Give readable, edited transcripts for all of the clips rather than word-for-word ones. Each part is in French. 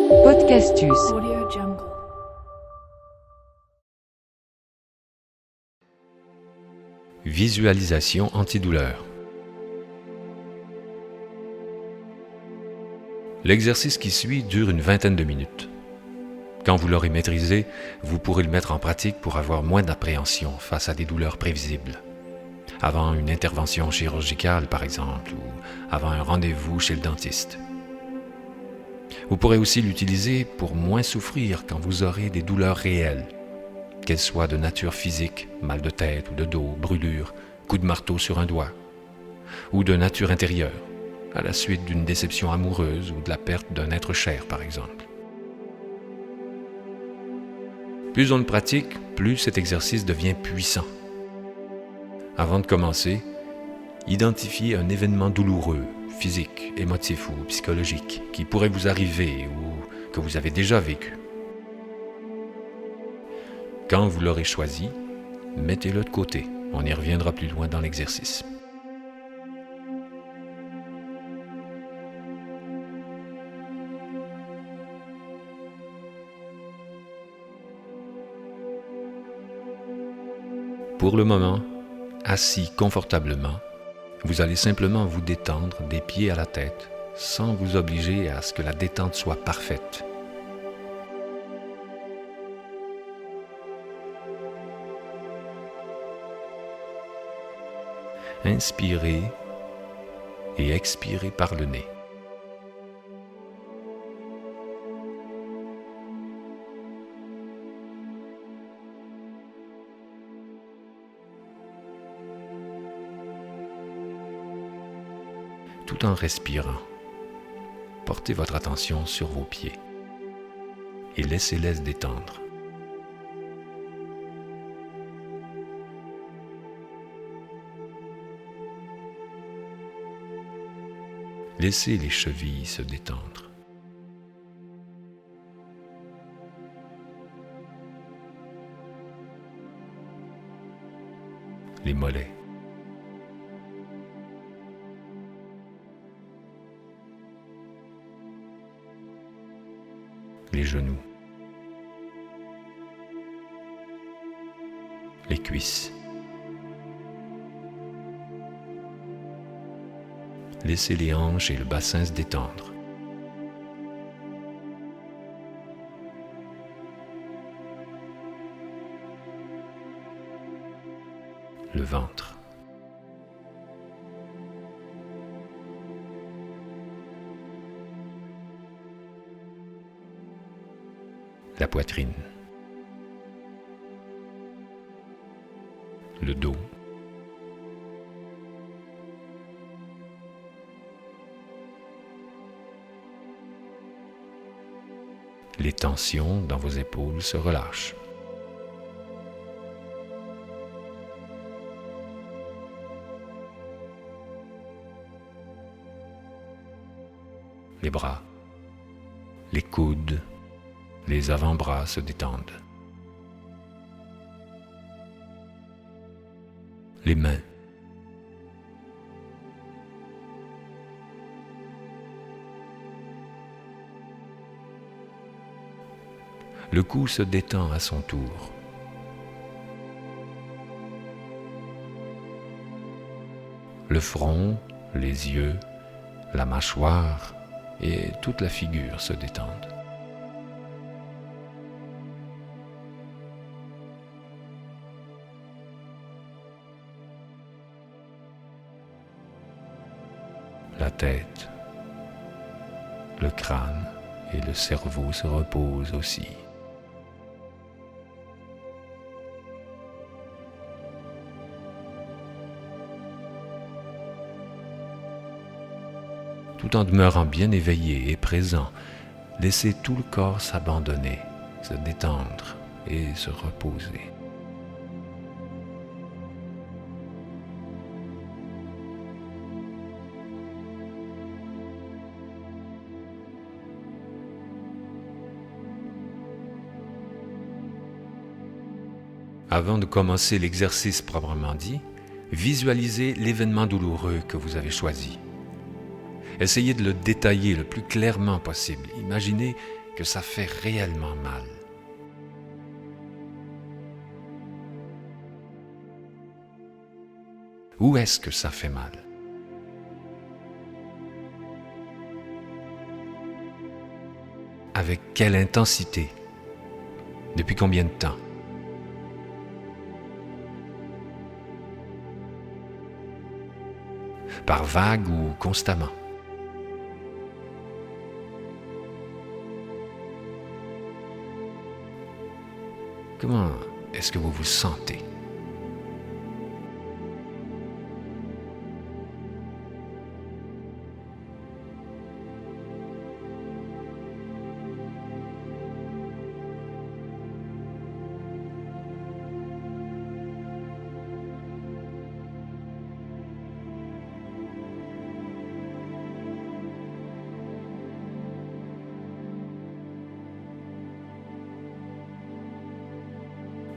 Podcastus. Audio Jungle. Visualisation antidouleur. L'exercice qui suit dure une vingtaine de minutes. Quand vous l'aurez maîtrisé, vous pourrez le mettre en pratique pour avoir moins d'appréhension face à des douleurs prévisibles. Avant une intervention chirurgicale, par exemple, ou avant un rendez-vous chez le dentiste. Vous pourrez aussi l'utiliser pour moins souffrir quand vous aurez des douleurs réelles, qu'elles soient de nature physique, mal de tête ou de dos, brûlure, coup de marteau sur un doigt, ou de nature intérieure, à la suite d'une déception amoureuse ou de la perte d'un être cher, par exemple. Plus on le pratique, plus cet exercice devient puissant. Avant de commencer, identifiez un événement douloureux, physique, émotif ou psychologique, qui pourrait vous arriver ou que vous avez déjà vécu. Quand vous l'aurez choisi, mettez-le de côté. On y reviendra plus loin dans l'exercice. Pour le moment, assis confortablement, vous allez simplement vous détendre des pieds à la tête, sans vous obliger à ce que la détente soit parfaite. Inspirez et expirez par le nez. Tout en respirant, portez votre attention sur vos pieds et laissez-les se détendre. Laissez les chevilles se détendre. Les mollets. Les genoux. Les cuisses. Laissez les hanches et le bassin se détendre. Le ventre. La poitrine. Le dos. Les tensions dans vos épaules se relâchent. Les bras, les coudes, les avant-bras se détendent. Les mains. Le cou se détend à son tour. Le front, les yeux, la mâchoire et toute la figure se détendent. La tête, le crâne et le cerveau se reposent aussi. Tout en demeurant bien éveillé et présent, laissez tout le corps s'abandonner, se détendre et se reposer. Avant de commencer l'exercice proprement dit, visualisez l'événement douloureux que vous avez choisi. Essayez de le détailler le plus clairement possible. Imaginez que ça fait réellement mal? Où est-ce que ça fait mal? Avec quelle intensité? Depuis combien de temps? Par vague ou constamment? Comment est-ce que vous vous sentez?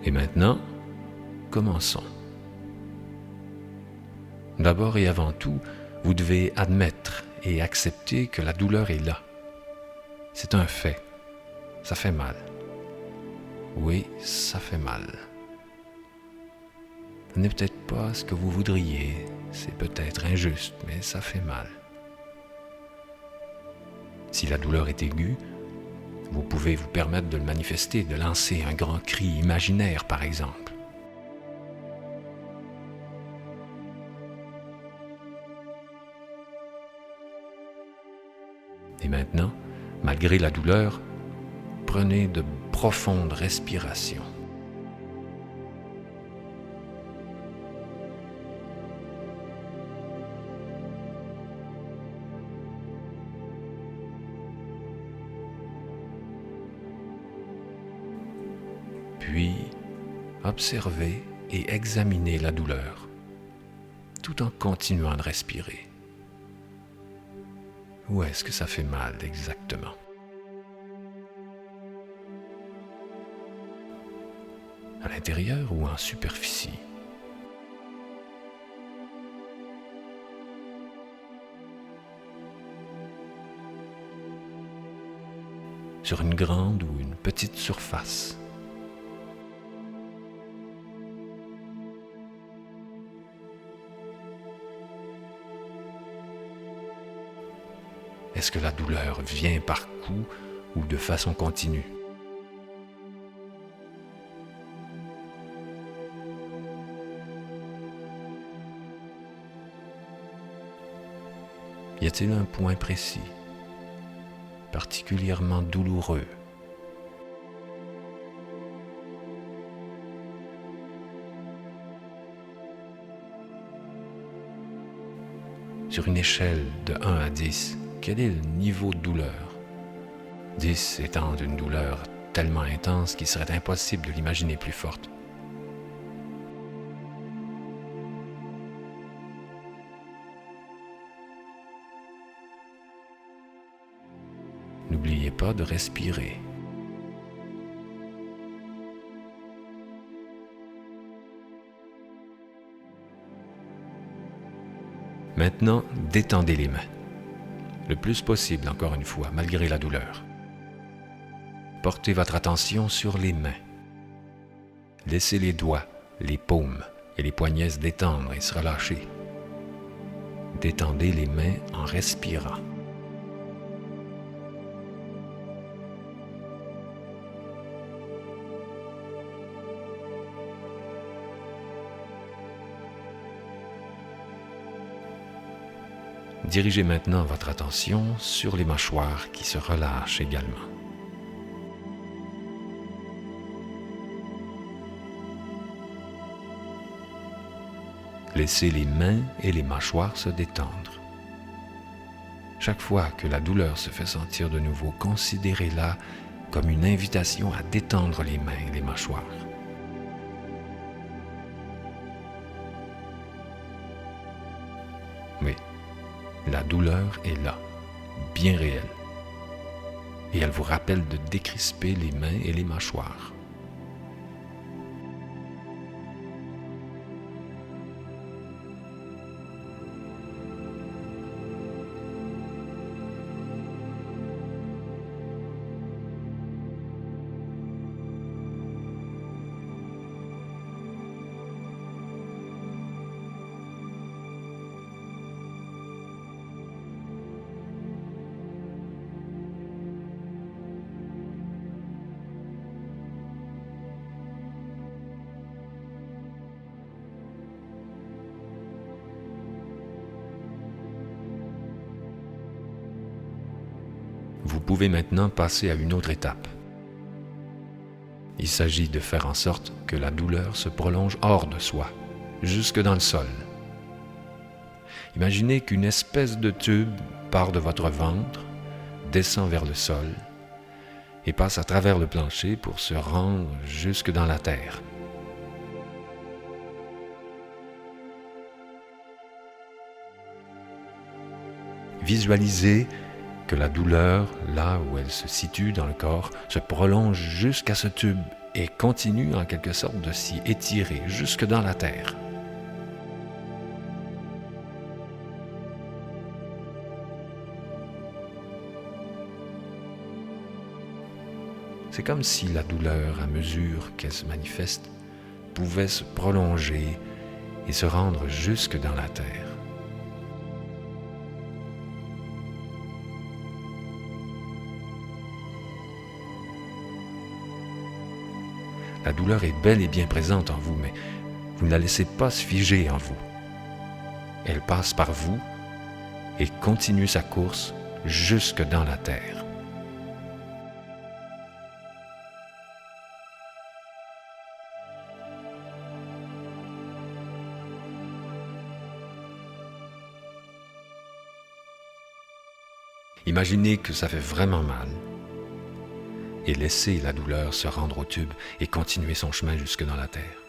Et maintenant, commençons. D'abord et avant tout, vous devez admettre et accepter que la douleur est là. C'est un fait. Ça fait mal. Oui, ça fait mal. Ce n'est peut-être pas ce que vous voudriez, c'est peut-être injuste, mais ça fait mal. Si la douleur est aiguë, vous pouvez vous permettre de le manifester, de lancer un grand cri imaginaire par exemple. Et maintenant, malgré la douleur, prenez de profondes respirations. Puis, observez et examinez la douleur, tout en continuant de respirer. Où est-ce que ça fait mal exactement? À l'intérieur ou en superficie? Sur une grande ou une petite surface? Est-ce que la douleur vient par coups ou de façon continue? Y a-t-il un point précis, particulièrement douloureux? Sur une échelle de 1 à 10, quel est le niveau de douleur? 10 étant une douleur tellement intense qu'il serait impossible de l'imaginer plus forte. N'oubliez pas de respirer. Maintenant, détendez les mains. Le plus possible, encore une fois, malgré la douleur. Portez votre attention sur les mains. Laissez les doigts, les paumes et les poignets se détendre et se relâcher. Détendez les mains en respirant. Dirigez maintenant votre attention sur les mâchoires qui se relâchent également. Laissez les mains et les mâchoires se détendre. Chaque fois que la douleur se fait sentir de nouveau, considérez-la comme une invitation à détendre les mains et les mâchoires. Oui, la douleur est là, bien réelle. Et elle vous rappelle de décrisper les mains et les mâchoires. Vous pouvez maintenant passer à une autre étape. Il s'agit de faire en sorte que la douleur se prolonge hors de soi, jusque dans le sol. Imaginez qu'une espèce de tube part de votre ventre, descend vers le sol et passe à travers le plancher pour se rendre jusque dans la terre. Visualisez que la douleur, là où elle se situe dans le corps, se prolonge jusqu'à ce tube et continue en quelque sorte de s'y étirer jusque dans la terre. C'est comme si la douleur, à mesure qu'elle se manifeste, pouvait se prolonger et se rendre jusque dans la terre. La douleur est bel et bien présente en vous, mais vous ne la laissez pas se figer en vous. Elle passe par vous et continue sa course jusque dans la terre. Imaginez que ça fait vraiment mal et laissez la douleur se rendre au tube et continuer son chemin jusque dans la terre.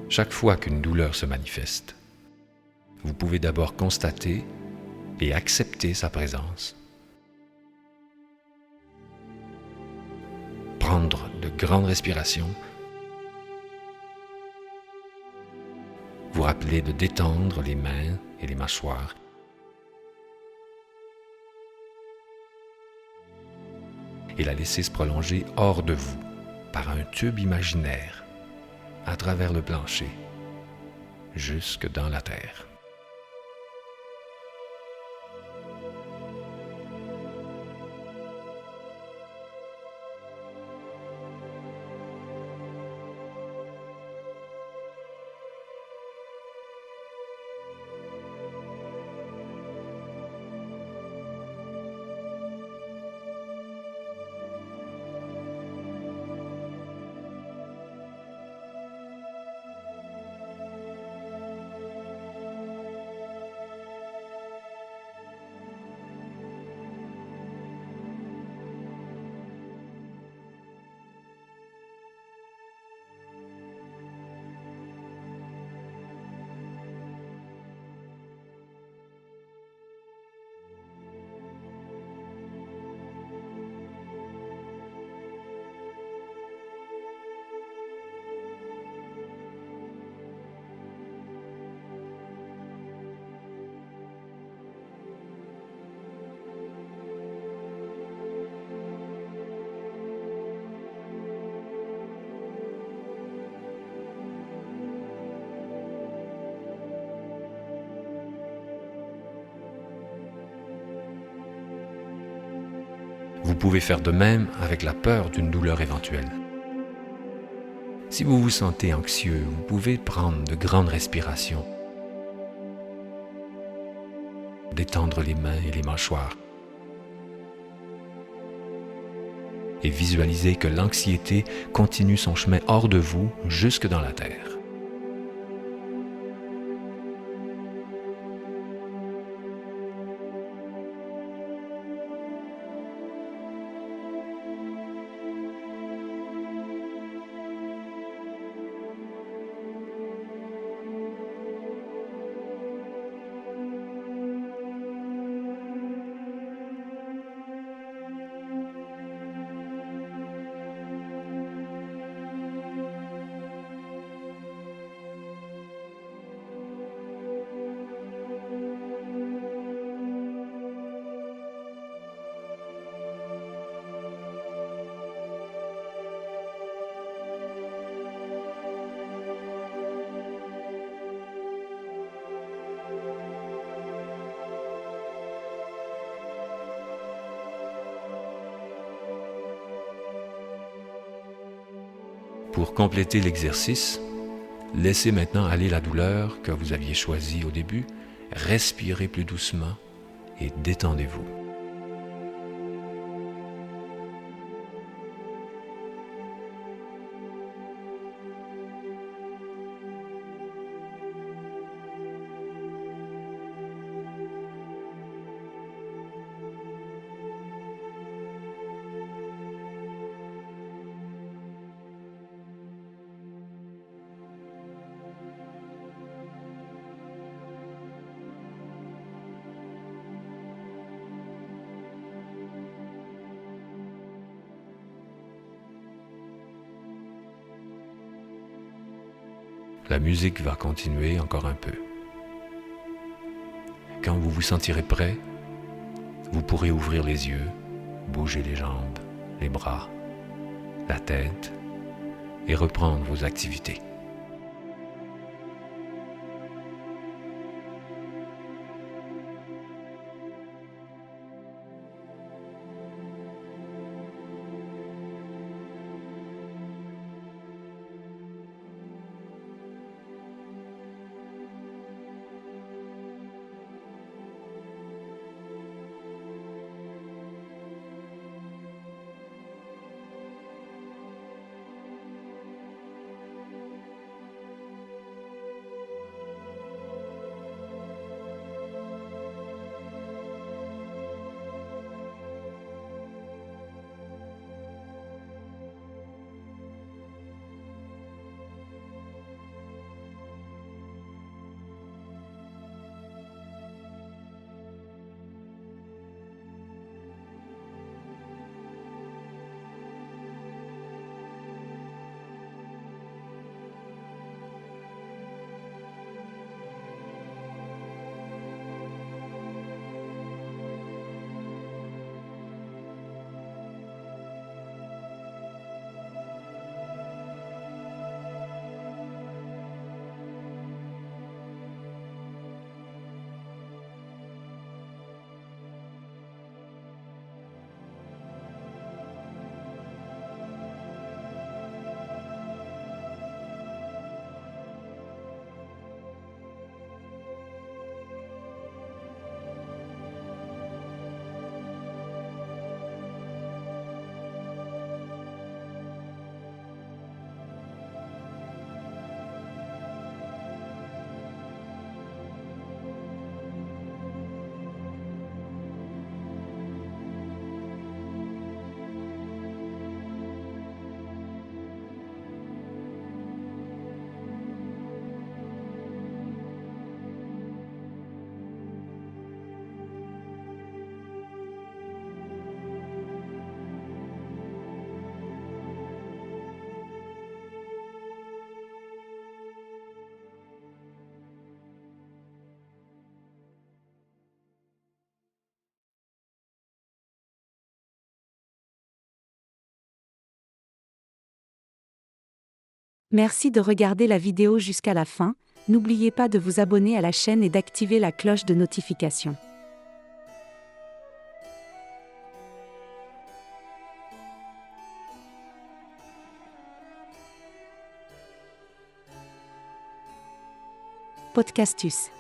Chaque fois qu'une douleur se manifeste, vous pouvez d'abord constater et accepter sa présence. Prendre de grandes respirations. Vous rappeler de détendre les mains et les mâchoires. Et la laisser se prolonger hors de vous par un tube imaginaire à travers le plancher, jusque dans la terre. Vous pouvez faire de même avec la peur d'une douleur éventuelle. Si vous vous sentez anxieux, vous pouvez prendre de grandes respirations détendre les mains et les mâchoires. Et visualisez que l'anxiété continue son chemin hors de vous jusque dans la terre. Pour compléter l'exercice, laissez maintenant aller la douleur que vous aviez choisie au début, respirez plus doucement et détendez-vous. La musique va continuer encore un peu. Quand vous vous sentirez prêt, vous pourrez ouvrir les yeux, bouger les jambes, les bras, la tête et reprendre vos activités. Merci de regarder la vidéo jusqu'à la fin. N'oubliez pas de vous abonner à la chaîne et d'activer la cloche de notification. Podcastus.